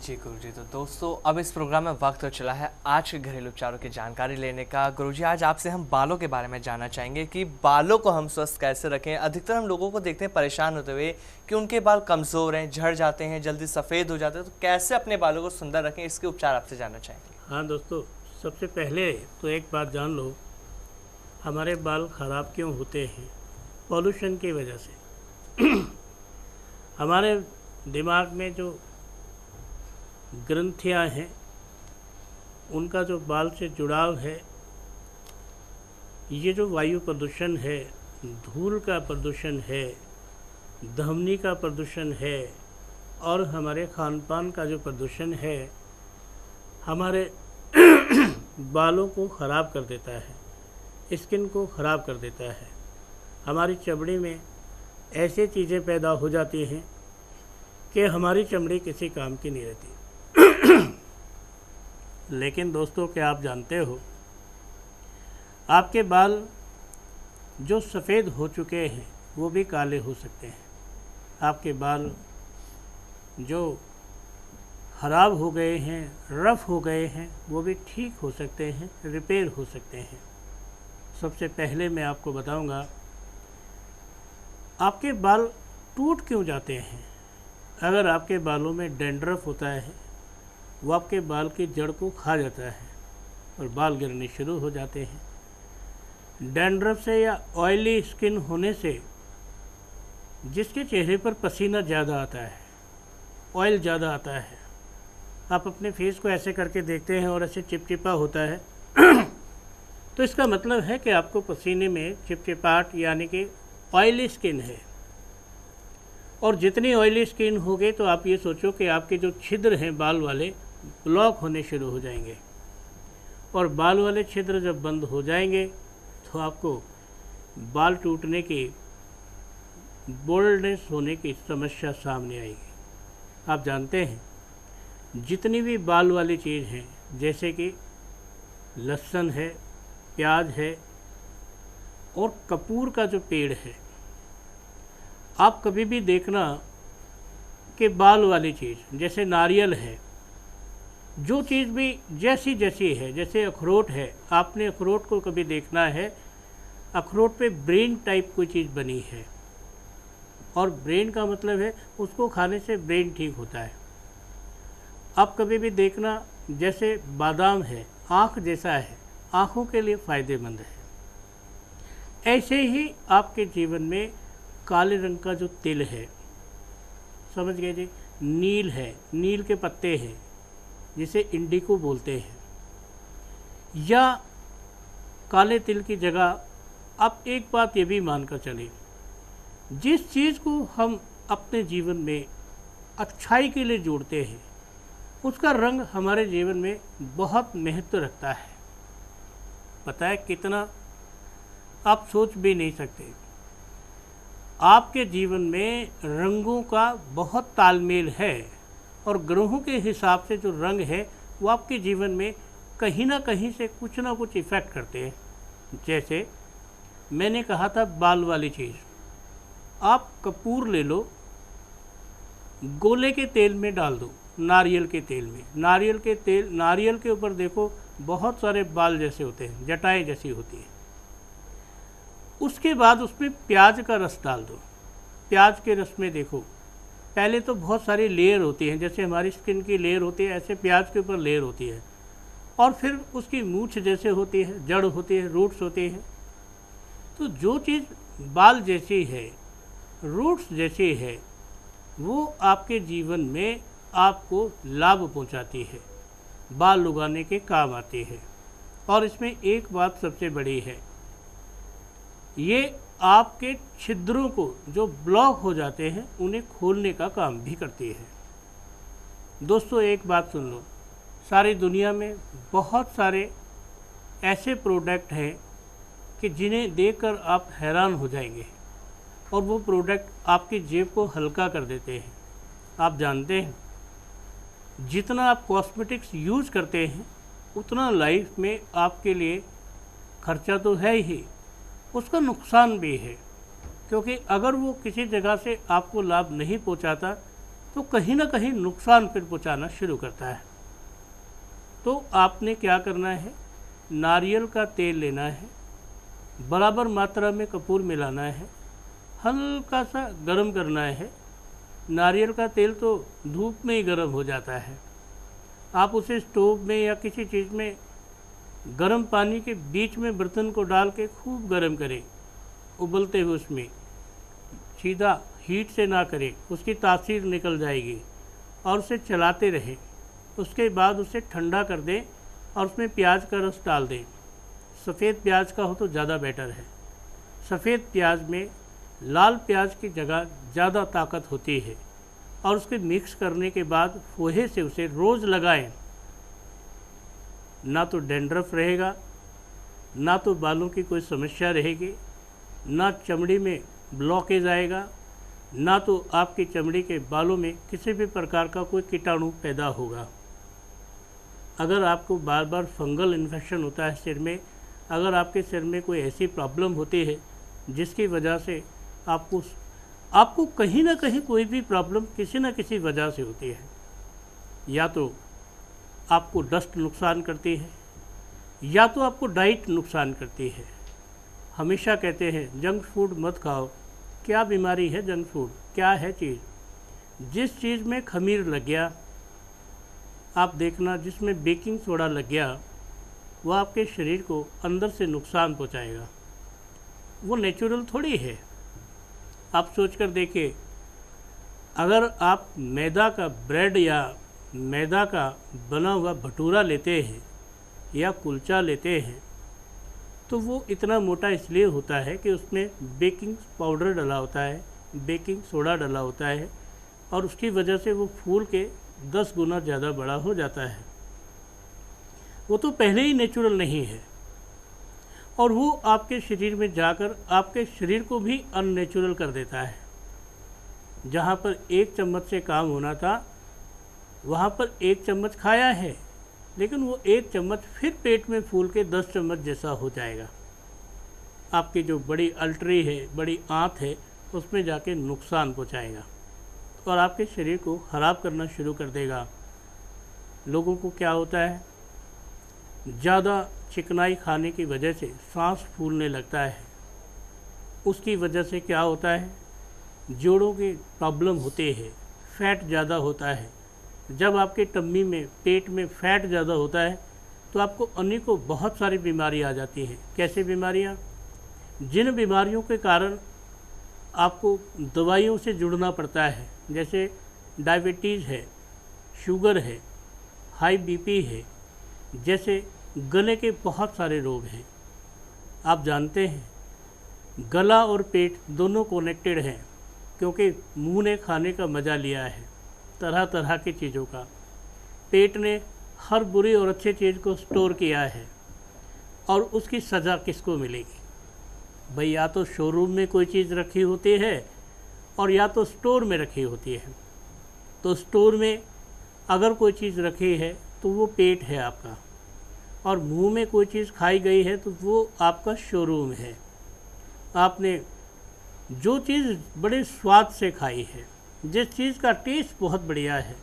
जी गुरुजी, तो दोस्तों अब इस प्रोग्राम में वक्त तो चला है आज के घरेलू उपचारों की जानकारी लेने का। गुरुजी, आज आपसे हम बालों के बारे में जानना चाहेंगे कि बालों को हम स्वस्थ कैसे रखें। अधिकतर हम लोगों को देखते हैं परेशान होते हुए कि उनके बाल कमज़ोर हैं, झड़ जाते हैं, जल्दी सफ़ेद हो जाते हैं। तो कैसे अपने बालों को सुंदर रखें, इसके उपचार आपसे जानना चाहेंगे। हाँ दोस्तों, सबसे पहले तो एक बात जान लो, हमारे बाल ख़राब क्यों होते हैं? पॉल्यूशन की वजह से। हमारे दिमाग में जो ग्रंथियाँ हैं, उनका जो बाल से जुड़ाव है, ये जो वायु प्रदूषण है, धूल का प्रदूषण है, ध्वनि का प्रदूषण है और हमारे खान पान का जो प्रदूषण है, हमारे बालों को ख़राब कर देता है, स्किन को ख़राब कर देता है। हमारी चमड़ी में ऐसे चीज़ें पैदा हो जाती हैं कि हमारी चमड़ी किसी काम की नहीं रहती। लेकिन दोस्तों, क्या आप जानते हो, आपके बाल जो सफ़ेद हो चुके हैं वो भी काले हो सकते हैं। आपके बाल जो ख़राब हो गए हैं, रफ़ हो गए हैं, वो भी ठीक हो सकते हैं, रिपेयर हो सकते हैं। सबसे पहले मैं आपको बताऊंगा, आपके बाल टूट क्यों जाते हैं। अगर आपके बालों में डैंड्रफ होता है, वो आपके बाल की जड़ को खा जाता है और बाल गिरने शुरू हो जाते हैं। डैंड्रफ से या ऑयली स्किन होने से, जिसके चेहरे पर पसीना ज़्यादा आता है, ऑयल ज़्यादा आता है, आप अपने फेस को ऐसे करके देखते हैं और ऐसे चिपचिपा होता है तो इसका मतलब है कि आपको पसीने में चिपचिपाहट यानी कि ऑयली स्किन है। और जितनी ऑयली स्किन होगी तो आप ये सोचो कि आपके जो छिद्र हैं बाल वाले, ब्लॉक होने शुरू हो जाएंगे। और बाल वाले छिद्र जब बंद हो जाएंगे तो आपको बाल टूटने की, बोल्डनेस होने की समस्या सामने आएगी। आप जानते हैं, जितनी भी बाल वाली चीज़ हैं, जैसे कि लहसुन है, प्याज है और कपूर का जो पेड़ है, आप कभी भी देखना कि बाल वाली चीज़ जैसे नारियल है, जो चीज़ भी जैसी जैसी है, जैसे अखरोट है, आपने अखरोट को कभी देखना है, अखरोट पे ब्रेन टाइप कोई चीज़ बनी है। और ब्रेन का मतलब है उसको खाने से ब्रेन ठीक होता है। आप कभी भी देखना, जैसे बादाम है, आँख जैसा है, आँखों के लिए फ़ायदेमंद है। ऐसे ही आपके जीवन में काले रंग का जो तिल है, समझ गए जी, नील है, नील के पत्ते हैं जिसे इंडिको बोलते हैं, या काले तिल की जगह आप एक बात ये भी मानकर चलें, जिस चीज़ को हम अपने जीवन में अच्छाई के लिए जोड़ते हैं, उसका रंग हमारे जीवन में बहुत महत्व रखता है। पता है कितना? आप सोच भी नहीं सकते। आपके जीवन में रंगों का बहुत तालमेल है और ग्रहों के हिसाब से जो रंग है वो आपके जीवन में कहीं ना कहीं से कुछ ना कुछ इफ़ेक्ट करते हैं। जैसे मैंने कहा था, बाल वाली चीज़, आप कपूर ले लो, गोले के तेल में डाल दो, नारियल के तेल में, नारियल के ऊपर देखो बहुत सारे बाल जैसे होते हैं, जटाएं जैसी होती है। उसके बाद उसमें प्याज का रस डाल दो। प्याज के रस में देखो, पहले तो बहुत सारी लेयर होती हैं, जैसे हमारी स्किन की लेयर होती है, ऐसे प्याज के ऊपर लेयर होती है। और फिर उसकी मूछ जैसे होती है, जड़ होती है, रूट्स होती हैं। तो जो चीज़ बाल जैसी है, रूट्स जैसी है, वो आपके जीवन में आपको लाभ पहुंचाती है, बाल उगाने के काम आती है। और इसमें एक बात सबसे बड़ी है, ये आपके छिद्रों को जो ब्लॉक हो जाते हैं उन्हें खोलने का काम भी करती है। दोस्तों, एक बात सुन लो, सारी दुनिया में बहुत सारे ऐसे प्रोडक्ट हैं कि जिन्हें देखकर आप हैरान हो जाएंगे और वो प्रोडक्ट आपकी जेब को हल्का कर देते हैं। आप जानते हैं, जितना आप कॉस्मेटिक्स यूज़ करते हैं उतना लाइफ में आपके लिए खर्चा तो है ही, उसका नुकसान भी है। क्योंकि अगर वो किसी जगह से आपको लाभ नहीं पहुंचाता तो कहीं ना कहीं नुकसान फिर पहुंचाना शुरू करता है। तो आपने क्या करना है, नारियल का तेल लेना है, बराबर मात्रा में कपूर मिलाना है, हल्का सा गर्म करना है। नारियल का तेल तो धूप में ही गर्म हो जाता है, आप उसे स्टोव में या किसी चीज़ में गर्म पानी के बीच में बर्तन को डाल के खूब गर्म करें, उबलते हुए उसमें सीधा हीट से ना करें, उसकी तासीर निकल जाएगी, और उसे चलाते रहें। उसके बाद उसे ठंडा कर दें और उसमें प्याज का रस डाल दें। सफ़ेद प्याज का हो तो ज़्यादा बेटर है। सफ़ेद प्याज में लाल प्याज की जगह ज़्यादा ताकत होती है, और उसके मिक्स करने के बाद फोहे से उसे रोज़ लगाएं। ना तो डैंड्रफ रहेगा, ना तो बालों की कोई समस्या रहेगी, ना चमड़ी में ब्लॉकेज आएगा, ना तो आपकी चमड़ी के बालों में किसी भी प्रकार का कोई कीटाणु पैदा होगा। अगर आपको बार बार फंगल इन्फेक्शन होता है सिर में, अगर आपके सिर में कोई ऐसी प्रॉब्लम होती है जिसकी वजह से आपको कहीं ना कहीं कोई भी प्रॉब्लम किसी न किसी वजह से होती है, या तो आपको डस्ट नुकसान करती है, या तो आपको डाइट नुकसान करती है। हमेशा कहते हैं जंक फूड मत खाओ। क्या बीमारी है जंक फूड? क्या है चीज़? जिस चीज़ में खमीर लग गया, आप देखना, जिसमें बेकिंग सोडा लग गया, वह आपके शरीर को अंदर से नुकसान पहुंचाएगा। वो नेचुरल थोड़ी है। आप सोच कर देखिए, अगर आप मैदा का ब्रेड या मैदा का बना हुआ भटूरा लेते हैं या कुलचा लेते हैं, तो वो इतना मोटा इसलिए होता है कि उसमें बेकिंग पाउडर डला होता है, बेकिंग सोडा डला होता है, और उसकी वजह से वो फूल के 10 गुना ज़्यादा बड़ा हो जाता है। वो तो पहले ही नेचुरल नहीं है, और वो आपके शरीर में जाकर आपके शरीर को भी अननेचुरल कर देता है। जहाँ पर 1 चम्मच से काम होना था, वहाँ पर 1 चम्मच खाया है, लेकिन वो 1 चम्मच फिर पेट में फूल के 10 चम्मच जैसा हो जाएगा। आपकी जो बड़ी अल्ट्री है, बड़ी आंत है, उसमें जाके नुकसान पहुँचाएगा और आपके शरीर को ख़राब करना शुरू कर देगा। लोगों को क्या होता है, ज़्यादा चिकनाई खाने की वजह से सांस फूलने लगता है। उसकी वजह से क्या होता है, जोड़ों की प्रॉब्लम होती है, फैट ज़्यादा होता है। जब आपके टम्मी में, पेट में फैट ज़्यादा होता है, तो आपको अनेकों बहुत सारी बीमारी आ जाती हैं। कैसे बीमारियाँ? जिन बीमारियों के कारण आपको दवाइयों से जुड़ना पड़ता है, जैसे डायबिटीज़ है, शुगर है, हाई बीपी है, जैसे गले के बहुत सारे रोग हैं। आप जानते हैं गला और पेट दोनों कनेक्टेड हैं, क्योंकि मुंह ने खाने का मज़ा लिया है तरह तरह की चीज़ों का। पेट ने हर बुरी और अच्छी चीज़ को स्टोर किया है, और उसकी सज़ा किसको मिलेगी भाई? या तो शोरूम में कोई चीज़ रखी होती है, और या तो स्टोर में रखी होती है। तो स्टोर में अगर कोई चीज़ रखी है तो वो पेट है आपका, और मुंह में कोई चीज़ खाई गई है तो वो आपका शोरूम है। आपने जो चीज़ बड़े स्वाद से खाई है, जिस चीज़ का टेस्ट बहुत बढ़िया है,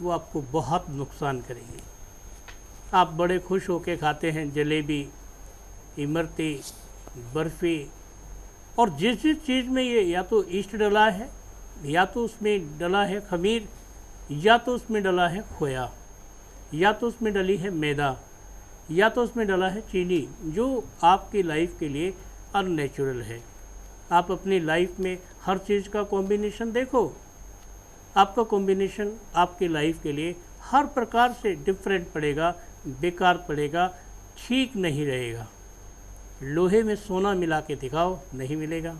वो आपको बहुत नुकसान करेगी। आप बड़े खुश होकर खाते हैं जलेबी, इमरती, बर्फ़ी, और जिस जिस चीज़ में ये या तो ईस्ट डला है, या तो उसमें डला है खमीर, या तो उसमें डला है खोया, या तो उसमें डली है मैदा, या तो उसमें डला है चीनी, जो आपकी लाइफ के लिए अननेचुरल है। आप अपनी लाइफ में हर चीज़ का कॉम्बिनेशन देखो, आपका कॉम्बिनेशन आपकी लाइफ के लिए हर प्रकार से डिफरेंट पड़ेगा, बेकार पड़ेगा, ठीक नहीं रहेगा। लोहे में सोना मिला के दिखाओ, नहीं मिलेगा,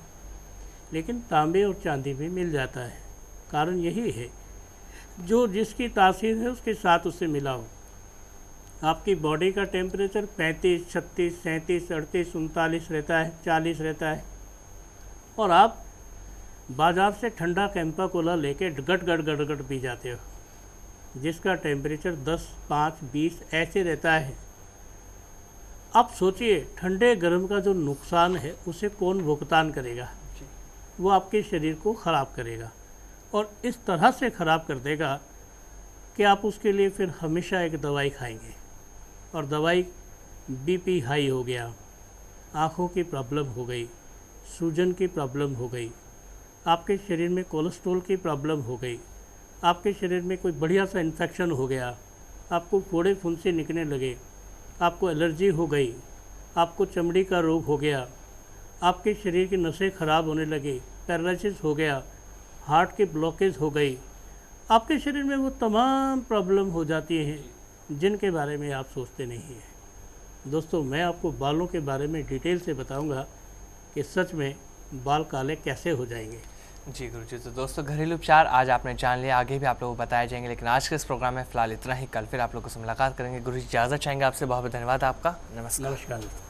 लेकिन तांबे और चांदी में मिल जाता है। कारण यही है, जो जिसकी तासीर है उसके साथ उसे मिलाओ। आपकी बॉडी का टेम्परेचर 35, 36, 37, 38, 39 रहता है, 40 रहता है, और आप बाज़ार से ठंडा कैंपा कोला लेके गट गट गट गट पी जाते हो, जिसका टेम्परेचर 10, 5, 20 ऐसे रहता है। आप सोचिए, ठंडे गर्म का जो नुकसान है उसे कौन भुगतान करेगा? वो आपके शरीर को ख़राब करेगा। और इस तरह से ख़राब कर देगा कि आप उसके लिए फिर हमेशा एक दवाई खाएंगे, और दवाई बीपी हाई हो गया, आँखों की प्रॉब्लम हो गई, सूजन की प्रॉब्लम हो गई, आपके शरीर में कोलेस्ट्रॉल की प्रॉब्लम हो गई, आपके शरीर में कोई बढ़िया सा इन्फेक्शन हो गया, आपको फोड़े फुंसी निकलने लगे, आपको एलर्जी हो गई, आपको चमड़ी का रोग हो गया, आपके शरीर की नसें खराब होने लगी, पैरालिसिस हो गया, हार्ट की ब्लॉकेज हो गई, आपके शरीर में वो तमाम प्रॉब्लम हो जाती हैं जिनके बारे में आप सोचते नहीं हैं। दोस्तों, मैं आपको बालों के बारे में डिटेल से बताऊंगा कि सच में बाल काले कैसे हो जाएंगे। जी गुरुजी, तो दोस्तों घरेलू उपचार आज आपने जान लिया, आगे भी आप लोगों को बताए जाएंगे, लेकिन आज के इस प्रोग्राम में फिलहाल इतना ही। कल फिर आप लोगों से मुलाकात करेंगे। गुरुजी इजाज़त चाहेंगे आपसे, बहुत बहुत धन्यवाद आपका। नमस्कार। नमस्कार।